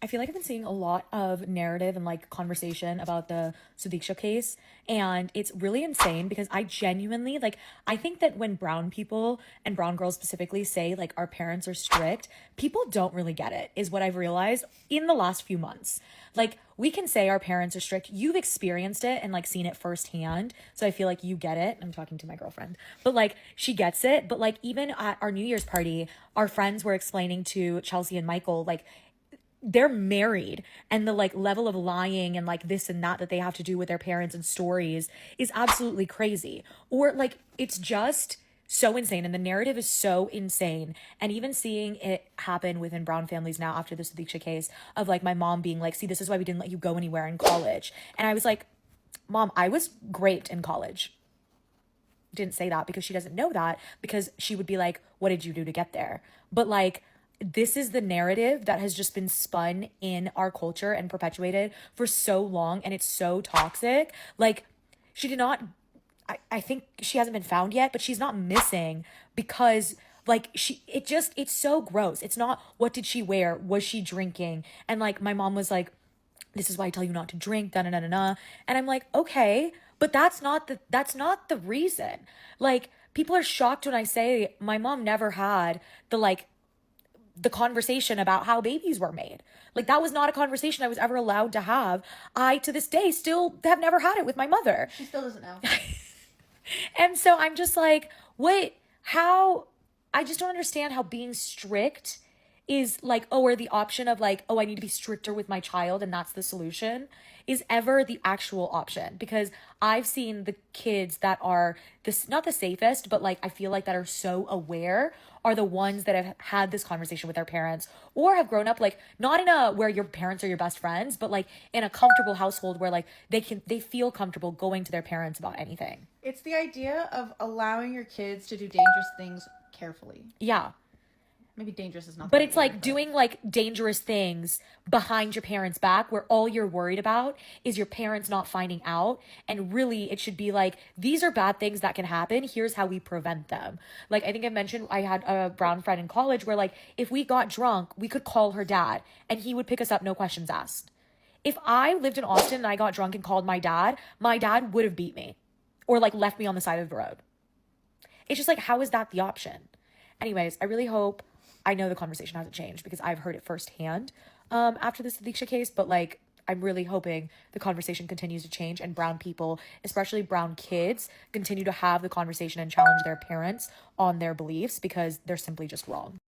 I feel like I've been seeing a lot of narrative and like conversation about the Sudiksha case, and it's really insane because I genuinely like I think that when brown people and brown girls specifically say like our parents are strict, people don't really get it, is what I've realized in the last few months. Like we can say our parents are strict. You've experienced it and like seen it firsthand. So I feel like you get it. I'm talking to my girlfriend. But like she gets it. But like even at our New Year's party, our friends were explaining to Chelsea and Michael like they're married and the like level of lying and like this and that they have to do with their parents and stories is absolutely crazy, or like it's just so insane and the narrative is so insane. And even seeing it happen within brown families now after the Sadiqa case of like my mom being like, see, this is why we didn't let you go anywhere in college. And I was like, mom, I was great in college. Didn't say that because she doesn't know that, because she would be like, what did you do to get there? But like this is the narrative that has just been spun in our culture and perpetuated for so long, and it's so toxic. Like she did not, I think she hasn't been found yet, but she's not missing because like it's so gross. It's not what did she wear, was she drinking? And like my mom was like, this is why I tell you not to drink, da na na na na. And I'm like, okay, but that's not the reason. Like people are shocked when I say my mom never had the conversation about how babies were made. Like that was not a conversation I was ever allowed to have. I to this day still have never had it with my mother. She still doesn't know. And so I'm just like, what, how, I just don't understand how being strict is like, oh, or the option of like, oh, I need to be stricter with my child and that's the solution is ever the actual option. Because I've seen the kids that are this, not the safest, but like, I feel like that are so aware are the ones that have had this conversation with their parents or have grown up like not in a where your parents are your best friends, but like in a comfortable household where like they feel comfortable going to their parents about anything. It's the idea of allowing your kids to do dangerous things carefully. Yeah. Maybe dangerous is not the But right it's word, like but doing like dangerous things behind your parents' back where all you're worried about is your parents not finding out. And really, it should be like, these are bad things that can happen. Here's how we prevent them. Like, I think I mentioned I had a brown friend in college where, like, if we got drunk, we could call her dad and he would pick us up, no questions asked. If I lived in Austin and I got drunk and called my dad would have beat me or like left me on the side of the road. It's just like, how is that the option? Anyways, I really hope, I know the conversation hasn't changed because I've heard it firsthand after the Sadiqa case, but like, I'm really hoping the conversation continues to change and brown people, especially brown kids, continue to have the conversation and challenge their parents on their beliefs because they're simply just wrong.